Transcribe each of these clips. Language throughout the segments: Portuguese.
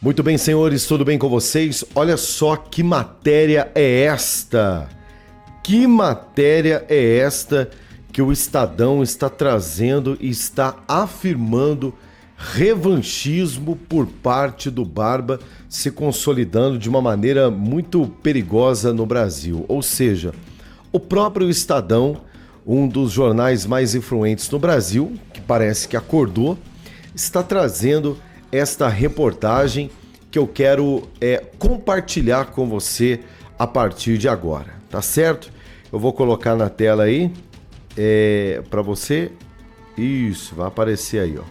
Muito bem, senhores, tudo bem com vocês? Olha só que matéria é esta. Que matéria é esta que o Estadão está trazendo e está afirmando revanchismo por parte do Barba se consolidando de uma maneira muito perigosa no Brasil. Ou seja, o próprio Estadão, um dos jornais mais influentes no Brasil, que parece que acordou, está trazendo esta reportagem que eu quero compartilhar com você a partir de agora, tá certo? Eu vou colocar na tela aí para você. Isso, vai aparecer aí, ó.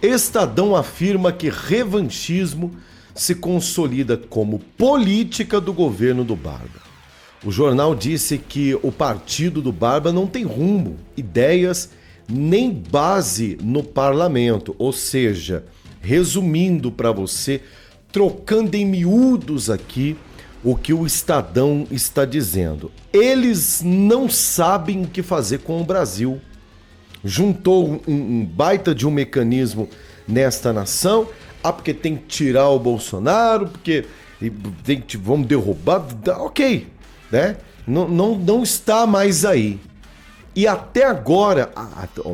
Estadão afirma que revanchismo se consolida como política do governo do Barba. O jornal disse que o partido do Barba não tem rumo, ideias nem base no parlamento, ou seja, resumindo para você, trocando em miúdos aqui o que o Estadão está dizendo. Eles não sabem o que fazer com o Brasil. Juntou um baita de um mecanismo nesta nação, porque tem que tirar o Bolsonaro, porque vamos derrubar, ok, né? Não está mais aí. E até agora,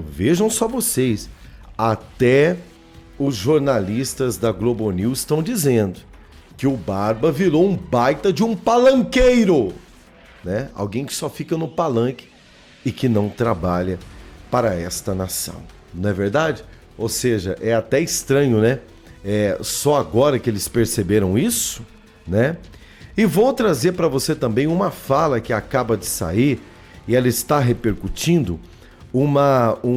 vejam só vocês, até os jornalistas da Globo News estão dizendo que o Barba virou um baita de um palanqueiro, né? Alguém que só fica no palanque e que não trabalha para esta nação. Não é verdade? Ou seja, é até estranho, né? Só agora que eles perceberam isso, né? E vou trazer para você também uma fala que acaba de sair e ela está repercutindo uma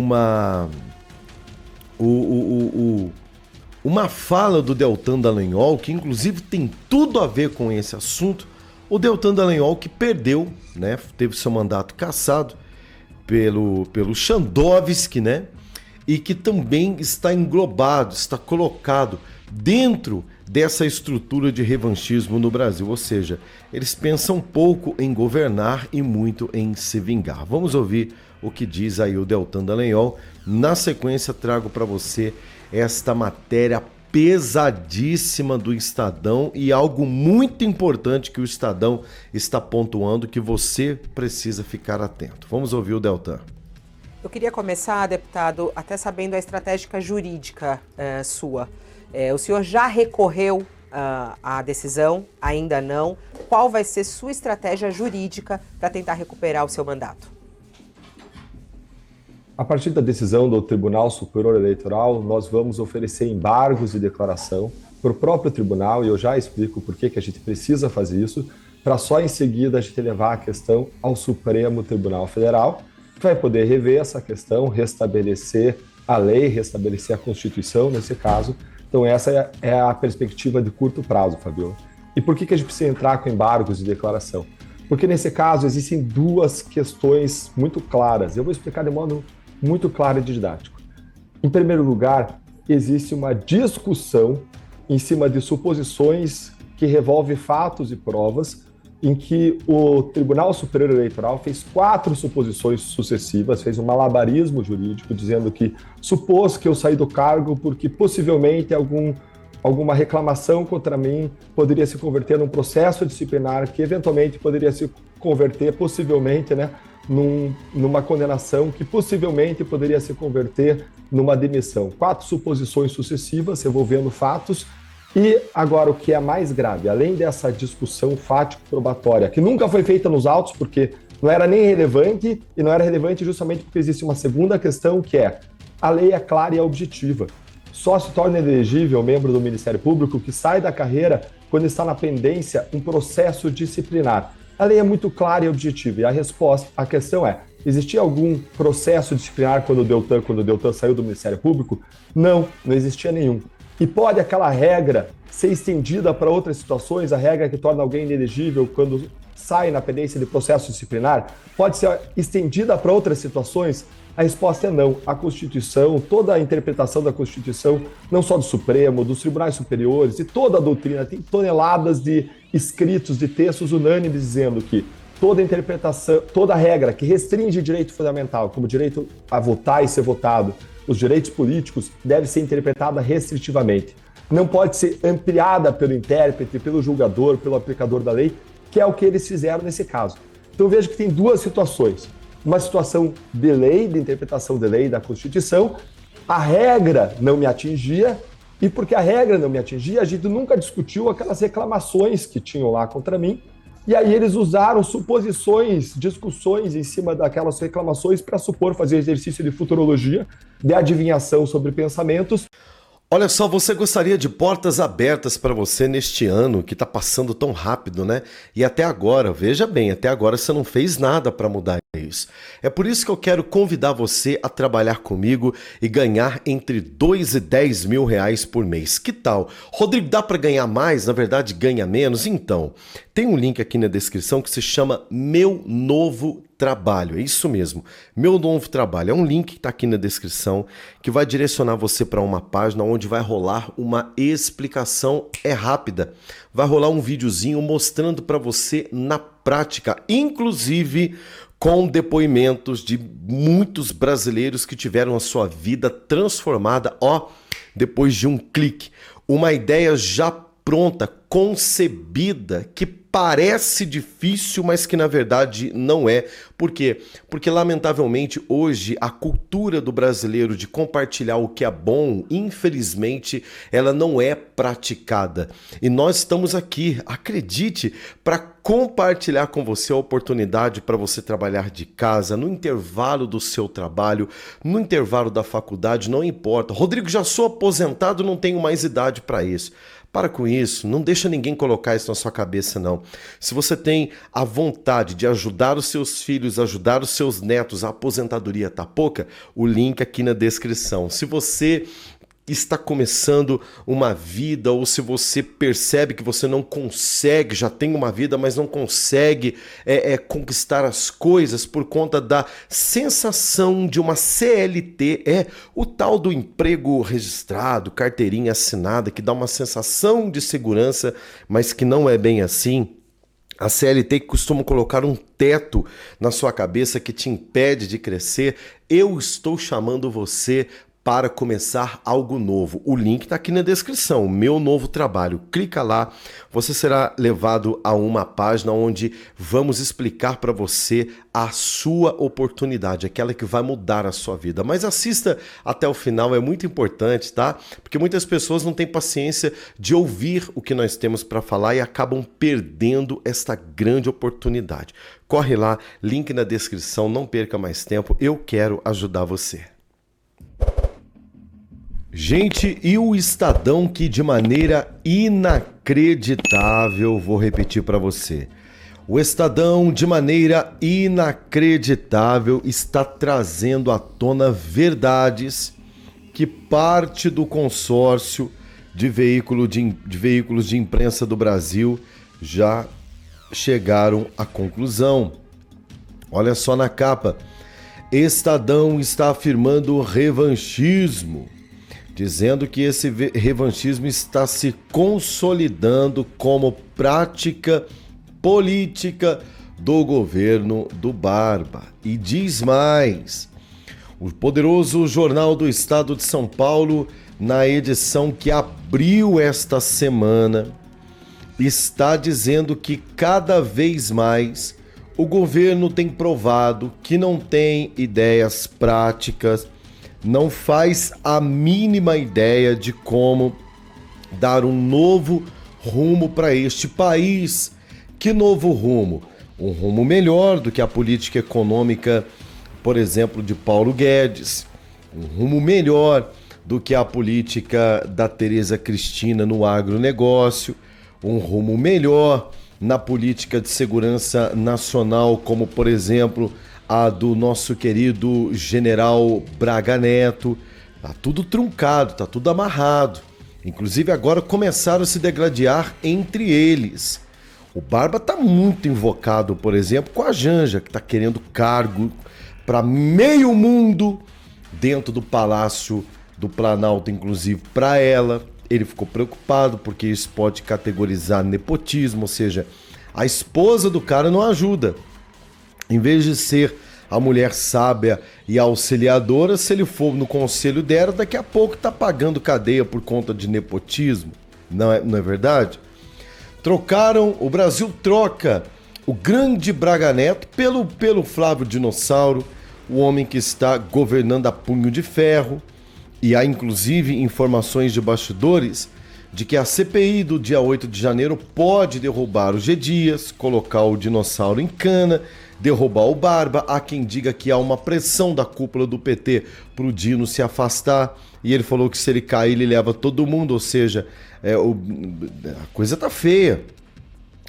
fala do Deltan Dallagnol, que inclusive tem tudo a ver com esse assunto. O Deltan Dallagnol que perdeu, né? Teve seu mandato cassado pelo Chandovski, né? E que também está englobado, está colocado dentro dessa estrutura de revanchismo no Brasil. Ou seja, eles pensam pouco em governar e muito em se vingar. Vamos ouvir o que diz aí o Deltan Dallagnol. Na sequência, trago para você esta matéria pesadíssima do Estadão e algo muito importante que o Estadão está pontuando que você precisa ficar atento. Vamos ouvir o Deltan. Eu queria começar, deputado, até sabendo a estratégia jurídica sua. O senhor já recorreu à decisão? Ainda não? Qual vai ser sua estratégia jurídica para tentar recuperar o seu mandato? A partir da decisão do Tribunal Superior Eleitoral, nós vamos oferecer embargos de declaração para o próprio tribunal, e eu já explico por que a gente precisa fazer isso, para só em seguida a gente levar a questão ao Supremo Tribunal Federal, que vai poder rever essa questão, restabelecer a lei, restabelecer a Constituição, nesse caso. Então essa é a perspectiva de curto prazo, Fabiola. E por que a gente precisa entrar com embargos de declaração? Porque nesse caso existem duas questões muito claras. Eu vou explicar de modo muito claro e didático. Em primeiro lugar, existe uma discussão em cima de suposições que revolve fatos e provas, em que o Tribunal Superior Eleitoral fez 4 suposições sucessivas, fez um malabarismo jurídico, dizendo que supôs que eu saí do cargo porque possivelmente alguma reclamação contra mim poderia se converter num processo disciplinar que eventualmente poderia se converter possivelmente, né, numa condenação que possivelmente poderia se converter numa demissão. 4 suposições sucessivas envolvendo fatos. E agora o que é mais grave, além dessa discussão fático-probatória, que nunca foi feita nos autos porque não era nem relevante, e não era relevante justamente porque existe uma segunda questão que é: a lei é clara e é objetiva. Só se torna elegível membro do Ministério Público que sai da carreira quando está na pendência um processo disciplinar. A lei é muito clara e objetiva, e a questão é: existia algum processo disciplinar quando o Deltan saiu do Ministério Público? Não existia nenhum. E pode aquela regra ser estendida para outras situações, a regra que torna alguém inelegível quando sai na pendência de processo disciplinar, pode ser estendida para outras situações? A resposta é não. A Constituição, toda a interpretação da Constituição, não só do Supremo, dos tribunais superiores e toda a doutrina, tem toneladas de escritos, de textos unânimes dizendo que toda interpretação, toda regra que restringe direito fundamental, como direito a votar e ser votado, os direitos políticos, deve ser interpretada restritivamente. não pode ser ampliada pelo intérprete, pelo julgador, pelo aplicador da lei, que é o que eles fizeram nesse caso. Então veja que tem duas situações. Uma situação de lei, de interpretação de lei da Constituição, a regra não me atingia, e porque a regra não me atingia, a gente nunca discutiu aquelas reclamações que tinham lá contra mim, e aí eles usaram suposições, discussões em cima daquelas reclamações para supor fazer exercício de futurologia, de adivinhação sobre pensamentos. Olha só, você gostaria de portas abertas para você neste ano que está passando tão rápido, né? E até agora, veja bem, até agora você não fez nada para mudar isso. É por isso que eu quero convidar você a trabalhar comigo e ganhar entre 2 e 10 mil reais por mês. Que tal? Rodrigo, dá para ganhar mais? Na verdade, ganha menos? Então, tem um link aqui na descrição que se chama Meu Novo Trabalho. É isso mesmo, Meu Novo Trabalho. É um link que está aqui na descrição que vai direcionar você para uma página onde vai rolar uma explicação rápida. Vai rolar um videozinho mostrando para você na prática, inclusive com depoimentos de muitos brasileiros que tiveram a sua vida transformada, depois de um clique. Uma ideia já pronta, concebida, que parece difícil, mas que na verdade não é. Por quê? Porque lamentavelmente hoje a cultura do brasileiro de compartilhar o que é bom, infelizmente, ela não é praticada. E nós estamos aqui, acredite, para compartilhar com você a oportunidade para você trabalhar de casa, no intervalo do seu trabalho, no intervalo da faculdade, não importa. Rodrigo, já sou aposentado, não tenho mais idade para isso. Para com isso, não deixa ninguém colocar isso na sua cabeça, não. Se você tem a vontade de ajudar os seus filhos, ajudar os seus netos, a aposentadoria tá pouca, o link aqui na descrição. Se você está começando uma vida ou se você percebe que você não consegue, já tem uma vida, mas não consegue conquistar as coisas por conta da sensação de uma CLT, o tal do emprego registrado, carteirinha assinada, que dá uma sensação de segurança, mas que não é bem assim. A CLT costuma colocar um teto na sua cabeça que te impede de crescer. Eu estou chamando você para começar algo novo. O link está aqui na descrição, Meu Novo Trabalho. Clica lá, você será levado a uma página onde vamos explicar para você a sua oportunidade, aquela que vai mudar a sua vida. Mas assista até o final, é muito importante, tá? Porque muitas pessoas não têm paciência de ouvir o que nós temos para falar e acabam perdendo esta grande oportunidade. Corre lá, link na descrição, não perca mais tempo, eu quero ajudar você. Gente, e o Estadão que de maneira inacreditável, vou repetir para você, o Estadão de maneira inacreditável está trazendo à tona verdades que parte do consórcio de veículos de imprensa do Brasil já chegaram à conclusão. Olha só na capa, Estadão está afirmando revanchismo, dizendo que esse revanchismo está se consolidando como prática política do governo do Barba. E diz mais, o poderoso Jornal do Estado de São Paulo, na edição que abriu esta semana, está dizendo que cada vez mais o governo tem provado que não tem ideias práticas, não faz a mínima ideia de como dar um novo rumo para este país. Que novo rumo? Um rumo melhor do que a política econômica, por exemplo, de Paulo Guedes. Um rumo melhor do que a política da Tereza Cristina no agronegócio. Um rumo melhor na política de segurança nacional, como, por exemplo, a do nosso querido general Braga Neto. Tá tudo truncado, tá tudo amarrado. Inclusive agora começaram a se degladiar entre eles. O Barba tá muito invocado, por exemplo, com a Janja, que tá querendo cargo para meio mundo dentro do Palácio do Planalto, inclusive para ela. Ele ficou preocupado porque isso pode categorizar nepotismo, ou seja, a esposa do cara não ajuda. Em vez de ser a mulher sábia e auxiliadora, se ele for no conselho dela, daqui a pouco tá pagando cadeia por conta de nepotismo. Não é verdade? O Brasil troca o grande Braga Neto pelo Flávio Dinossauro, o homem que está governando a punho de ferro. E há inclusive informações de bastidores de que a CPI do dia 8 de janeiro pode derrubar o G. Dias, colocar o Dinossauro em cana, derrubar o Barba. Há quem diga que há uma pressão da cúpula do PT para o Dino se afastar. E ele falou que se ele cair, ele leva todo mundo. Ou seja, a coisa tá feia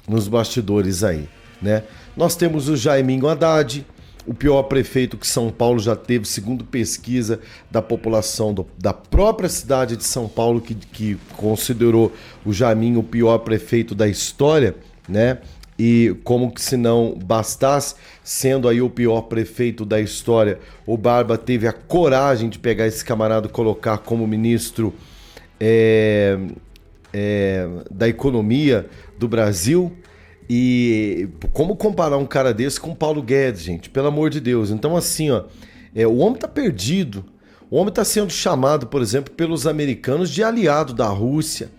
nos bastidores aí, né? Nós temos o Jaiminho Haddad, o pior prefeito que São Paulo já teve, segundo pesquisa da população da própria cidade de São Paulo, que considerou o Jaiminho o pior prefeito da história, né? E como que se não bastasse, sendo aí o pior prefeito da história, o Barba teve a coragem de pegar esse camarada e colocar como ministro da economia do Brasil. E como comparar um cara desse com Paulo Guedes, gente? Pelo amor de Deus. Então assim, o homem tá perdido. O homem tá sendo chamado, por exemplo, pelos americanos de aliado da Rússia,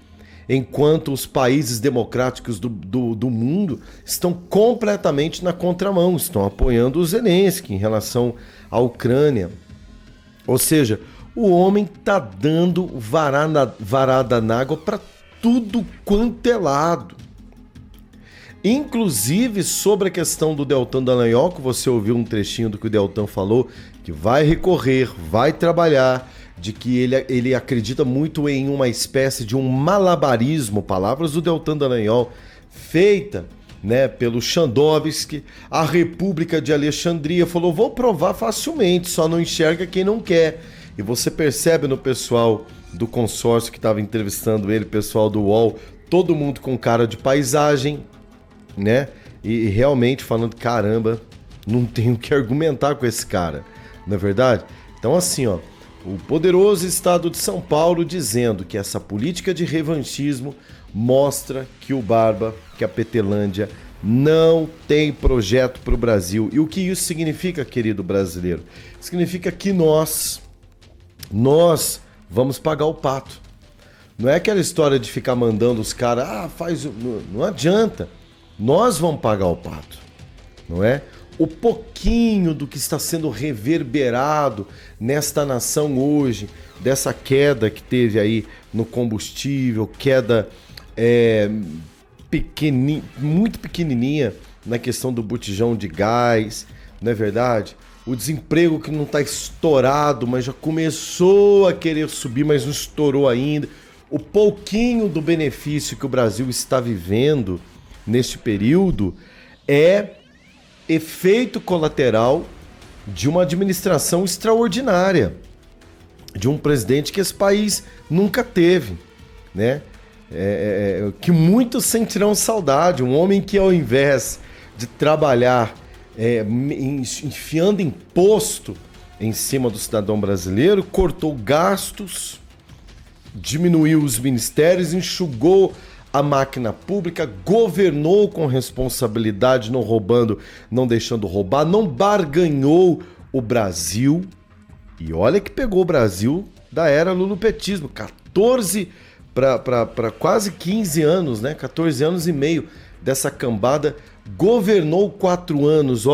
enquanto os países democráticos do mundo estão completamente na contramão, estão apoiando o Zelensky em relação à Ucrânia. Ou seja, o homem tá dando varada na água para tudo quanto é lado. Inclusive sobre a questão do Deltan Dallagnol, que você ouviu um trechinho do que o Deltan falou, que vai recorrer, vai trabalhar, de que ele acredita muito em uma espécie de um malabarismo, palavras do Deltan Dallagnol, feita, né, pelo Chandovsky. A República de Alexandria falou, vou provar facilmente, só não enxerga quem não quer. E você percebe no pessoal do consórcio que estava entrevistando ele, pessoal do UOL, todo mundo com cara de paisagem, né? E realmente falando, caramba, não tenho o que argumentar com esse cara, não é verdade? Então assim, o poderoso estado de São Paulo dizendo que essa política de revanchismo mostra que o Barba, que a Petelândia não tem projeto para o Brasil. E o que isso significa, querido brasileiro? Significa que nós vamos pagar o pato. Não é aquela história de ficar mandando os caras, não adianta. Nós vamos pagar o pato, não é? O pouquinho do que está sendo reverberado nesta nação hoje, dessa queda que teve aí no combustível, queda muito pequenininha na questão do botijão de gás, não é verdade? O desemprego que não está estourado, mas já começou a querer subir, mas não estourou ainda. O pouquinho do benefício que o Brasil está vivendo neste período é efeito colateral de uma administração extraordinária, de um presidente que esse país nunca teve, né? Que muitos sentirão saudade, um homem que ao invés de trabalhar enfiando imposto em cima do cidadão brasileiro, cortou gastos, diminuiu os ministérios, enxugou a máquina pública, governou com responsabilidade, não roubando, não deixando roubar, não barganhou o Brasil. E olha que pegou o Brasil da era lulopetismo, 14 para quase 15 anos, né? 14 anos e meio dessa cambada, governou 4 anos,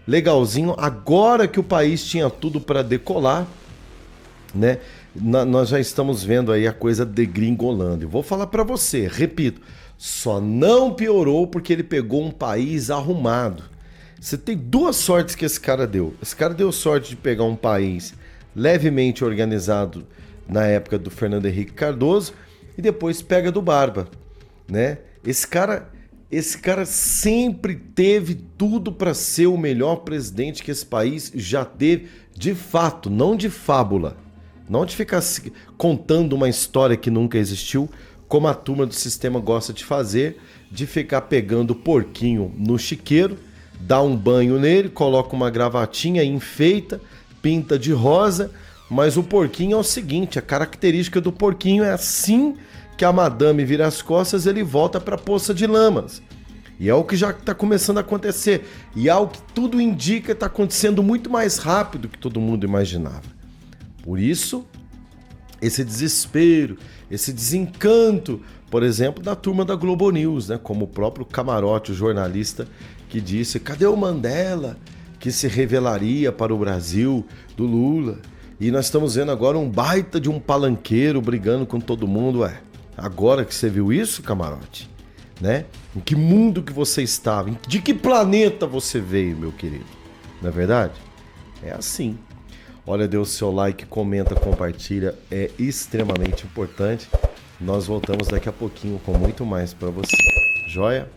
legalzinho. Agora que o país tinha tudo para decolar, né? Nós já estamos vendo aí a coisa degringolando. Eu vou falar para você, repito, só não piorou porque ele pegou um país arrumado. Você tem duas sortes que esse cara deu. Esse cara deu sorte de pegar um país levemente organizado na época do Fernando Henrique Cardoso e depois pega do Barba, né? Esse cara sempre teve tudo para ser o melhor presidente que esse país já teve, de fato, não de fábula. Não de ficar contando uma história que nunca existiu, como a turma do sistema gosta de fazer, de ficar pegando o porquinho no chiqueiro, dá um banho nele, coloca uma gravatinha, enfeita, pinta de rosa, mas o porquinho é o seguinte, a característica do porquinho é assim que a madame vira as costas, ele volta para a poça de lamas. E é o que já está começando a acontecer. E é o que tudo indica está acontecendo muito mais rápido do que todo mundo imaginava. Por isso, esse desespero, esse desencanto, por exemplo, da turma da Globo News, né? Como o próprio Camarote, o jornalista, que disse: cadê o Mandela, que se revelaria para o Brasil do Lula? E nós estamos vendo agora um baita de um palanqueiro brigando com todo mundo. Agora que você viu isso, Camarote, né? Em que mundo que você estava? De que planeta você veio, meu querido? Não é verdade? É assim. Olha, dê o seu like, comenta, compartilha. É extremamente importante. Nós voltamos daqui a pouquinho com muito mais para você. Joia?